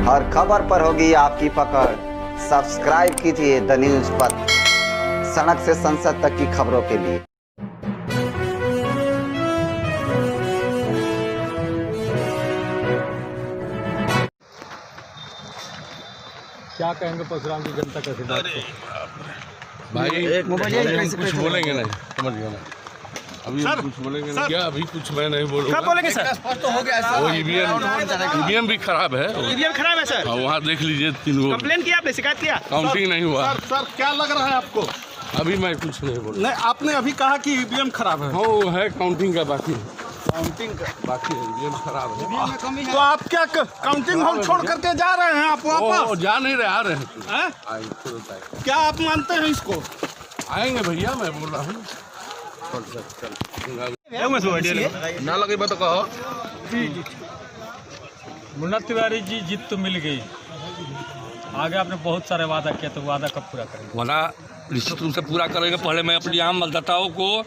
हर खबर पर होगी आपकी पकड़। सब्सक्राइब कीजिए द न्यूज पर, सड़क से संसद तक की खबरों के लिए। क्या कहेंगे परशुराम की जनता कैसे? भाई कुछ बोलेंगे नहीं, समझ गया ना? अभी कुछ बोलेंगे नहीं क्या? अभी कुछ मैं नहीं बोलूँगा। क्या बोलेंगे सर? तो हो गया सर। वो ईवीएम भी खराब है। ईवीएम खराब है सर? वहाँ देख लीजिए, 3 गो कंप्लेन किया आपने, शिकायत किया? काउंटिंग नहीं हुआ। सर क्या लग रहा है आपको? अभी मैं कुछ नहीं बोल। नहीं, आपने अभी कहा कि ईवीएम खराब है। हाँ वो है, काउंटिंग का बाकी है। काउंटिंग का बाकी है, ईवीएम खराब है। तो आप क्या काउंटिंग हॉल छोड़ करके जा रहे हैं आप वापस? जा नहीं रहे, आ रहे हैं। हैं? क्या आप मानते हैं इसको? आएंगे भैया, मैं बोल रहा हूँ। ना लगे बात कहो। मुन्ना तिवारी जी, जीत तो मिल गई, आगे आपने बहुत सारे वादा किया, तो वादा कब पूरा करेंगे? वादा निश्चित रूप से पूरा करेंगे। पहले मैं अपनी आम मतदाताओं को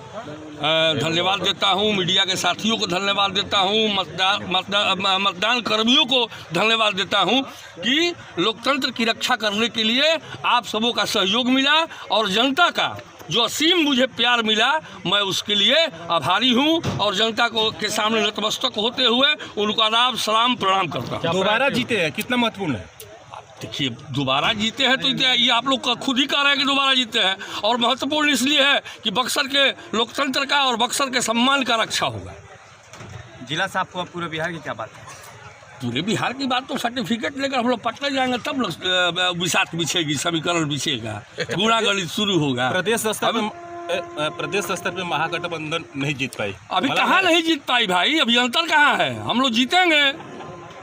धन्यवाद देता हूं, मीडिया के साथियों को धन्यवाद देता हूं, मतदान कर्मियों को धन्यवाद देता हूं कि लोकतंत्र की रक्षा करने के लिए आप सबों का सहयोग मिला और जनता का जो असीम मुझे प्यार मिला, मैं उसके लिए आभारी हूं और जनता को के सामने नतमस्तक होते हुए उनको आदाब सलाम प्रणाम करता हूं। दोबारा जीते हैं, कितना महत्वपूर्ण है? देखिए, दोबारा जीते हैं तो ये आप लोग खुद ही कह रहे हैं कि दोबारा जीते हैं, और महत्वपूर्ण इसलिए है कि बक्सर के लोकतंत्र का और बक्सर के सम्मान का रक्षा होगा। जिला साहब को पूरे बिहार की क्या बात है? पूरे बिहार की बात तो सर्टिफिकेट लेकर हम लोग पटना जाएंगे, तब विसात बिछेगी, समीकरण बिछेगा, गुणागणित शुरू होगा। प्रदेश स्तर पे महागठबंधन नहीं जीत पाई। अभी कहाँ नहीं जीत पाई भाई? अभी अंतर कहाँ है? हम लोग जीतेंगे,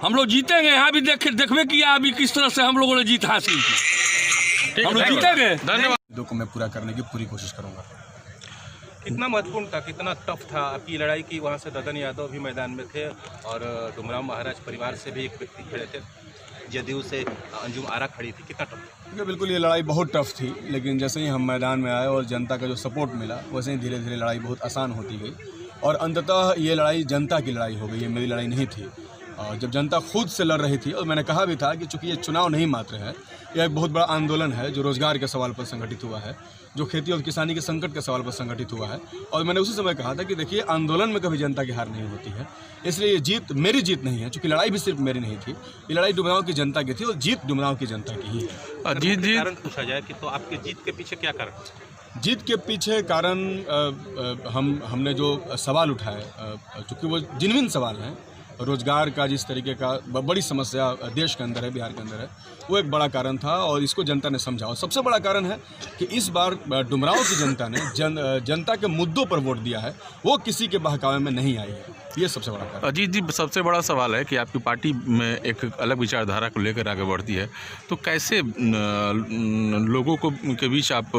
हम लोग जीतेंगे। यहाँ भी देखबे किया अभी किस तरह से हम लोगों ने जीत हासिल की। हम लोग जीतेंगे। धन्यवाद को मैं पूरा करने की पूरी कोशिश करूंगा। कितना महत्वपूर्ण था, कितना टफ था आपकी लड़ाई की? वहाँ से ददन यादव भी मैदान में थे और डुमराव महाराज परिवार से भी एक व्यक्ति खड़े थे, जदयू से अंजुम आरा खड़ी थी। कितना टफ था? बिल्कुल, ये लड़ाई बहुत टफ थी, लेकिन जैसे ही हम मैदान में आए और जनता का जो सपोर्ट मिला, वैसे ही धीरे धीरे लड़ाई बहुत आसान होती गई और अंततः ये लड़ाई जनता की लड़ाई हो गई। ये मेरी लड़ाई नहीं थी। जब जनता खुद से लड़ रही थी, और मैंने कहा भी था कि चूंकि ये चुनाव नहीं मात्र है, यह एक बहुत बड़ा आंदोलन है जो रोजगार के सवाल पर संगठित हुआ है, जो खेती और किसानी के संकट के सवाल पर संगठित हुआ है। और मैंने उसी समय कहा था कि देखिए, आंदोलन में कभी जनता की हार नहीं होती है, इसलिए ये जीत मेरी जीत नहीं है। चूंकि लड़ाई भी सिर्फ मेरी नहीं थी, ये लड़ाई डुमराव की जनता की थी और जीत डुमराव की जनता की ही है। जीत कारण पूछा जाए कि तो आपके जीत के पीछे क्या कारण? जीत के पीछे कारण हमने जो सवाल उठाए, चूँकि वो जिनविन सवाल हैं, रोजगार का जिस तरीके का बड़ी समस्या देश के अंदर है, बिहार के अंदर है, वो एक बड़ा कारण था और इसको जनता ने समझा। और सबसे बड़ा कारण है कि इस बार डुमराव की जनता ने जनता के मुद्दों पर वोट दिया है, वो किसी के बहकावे में नहीं आई है। ये सबसे बड़ा कारण। अजीत जी, सबसे बड़ा सवाल है कि आपकी पार्टी में एक अलग विचारधारा को लेकर आगे बढ़ती है, तो कैसे लोगों को के बीच आप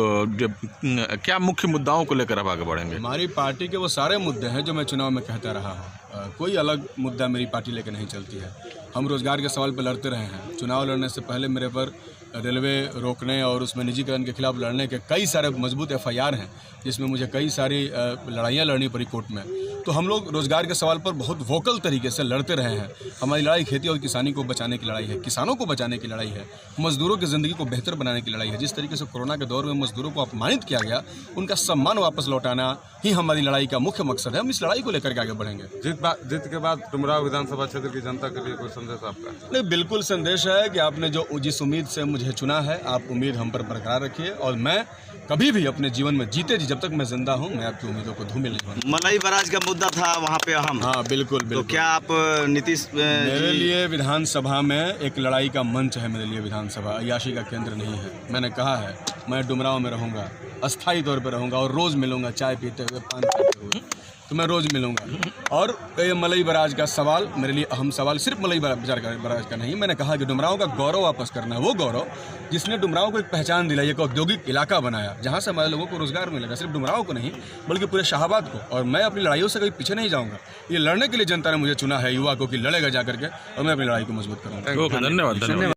क्या मुख्य मुद्दाओं को लेकर आप आगे बढ़ेंगे? हमारी पार्टी के वो सारे मुद्दे हैं जो मैं चुनाव में कहता रहा हूँ। कोई अलग मुद्दा मेरी पार्टी लेकर नहीं चलती है। हम रोजगार के सवाल पर लड़ते रहे हैं। चुनाव लड़ने से पहले मेरे पर रेलवे रोकने और उसमें निजीकरण के खिलाफ लड़ने के कई सारे मजबूत FIR हैं, जिसमें मुझे कई सारी लड़ाइयाँ लड़नी पड़ी कोर्ट में। तो हम लोग रोजगार के सवाल पर बहुत वोकल तरीके से लड़ते रहे हैं। हमारी लड़ाई खेती और किसानी को बचाने की लड़ाई है, किसानों को बचाने की लड़ाई है, मजदूरों की ज़िंदगी को बेहतर बनाने की लड़ाई है। जिस तरीके से कोरोना के दौर में मजदूरों को अपमानित किया गया, उनका सम्मान वापस लौटाना ही हमारी लड़ाई का मुख्य मकसद है। हम इस लड़ाई को लेकर के आगे बढ़ेंगे। जीत के बाद डुमराव विधानसभा क्षेत्र की जनता के लिए कोई संदेश आपका? नहीं, बिल्कुल संदेश है कि आपने जो जिस उम्मीद से मुझे चुना है, आप उम्मीद हम पर बरकरार रखिए और मैं कभी भी अपने जीवन में जीते जी जब तक मैं जिंदा हूं, मैं आपकी उम्मीदों को धूमिल नहीं बनूंगा। मलाई बराज का मुद्दा था वहाँ पे अहम। हाँ बिल्कुल बिल्कुल। तो क्या आप नीतीश मेरे लिए विधानसभा में एक लड़ाई का मंच है। मेरे लिए विधानसभा अय्याशी का केंद्र नहीं है। मैंने कहा है, मैं डुमराव में रहूँगा, अस्थायी तौर पर रहूँगा और रोज़ मिलूँगा, चाय पीते हुए, पान पीते हुए, तो मैं रोज़ मिलूँगा। और ये मलई बराज का सवाल मेरे लिए अहम सवाल सिर्फ मलई बराज का नहीं। मैंने कहा कि डुमराव का गौरव वापस करना है, वो गौरव जिसने डुमराव को एक पहचान दिलाई, एक औद्योगिक इलाका बनाया जहाँ से हमारे लोगों को रोजगार मिलेगा, सिर्फ डुमराव को नहीं बल्कि पूरे शाहाबाद को। और मैं अपनी लड़ाइयों से कभी पीछे नहीं जाऊँगा। ये लड़ने के लिए जनता ने मुझे चुना है, युवा को, कि लड़ेगा जा करके, और मैं अपनी लड़ाई को मजबूत करूँगा। धन्यवाद।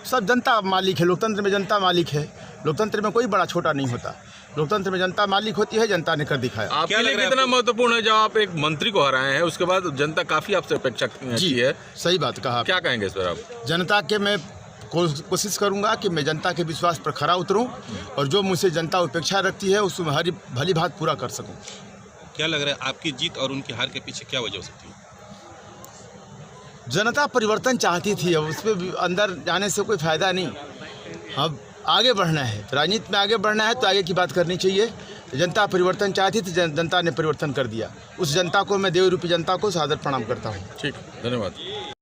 सब जनता मालिक है, लोकतंत्र में जनता मालिक है। लोकतंत्र में कोई बड़ा छोटा नहीं होता। लोकतंत्र में जनता मालिक होती है, जनता ने कर दिखाया। आपके लिए कितना महत्वपूर्ण है जब आप एक मंत्री को हराए हैं, उसके बाद जनता काफी आपसे अपेक्षा की है? सही बात कहा। क्या कहेंगे इस पर आप? जनता के मैं कोशिश करूंगा कि मैं जनता के विश्वास पर खरा उतरूं और जो मुझसे जनता अपेक्षा रखती है उसमें हरी भली बात पूरा कर सकूं। क्या लग रहा है आपकी जीत और उनकी हार के पीछे क्या वजह हो सकती है? जनता परिवर्तन चाहती थी, अब उसमें अंदर जाने से कोई फायदा नहीं। अब आगे बढ़ना है, राजनीति में आगे बढ़ना है तो आगे की बात करनी चाहिए। जनता परिवर्तन चाहती थी, जनता ने परिवर्तन कर दिया। उस जनता को मैं देवरूपी जनता को सादर प्रणाम करता हूँ। ठीक, धन्यवाद।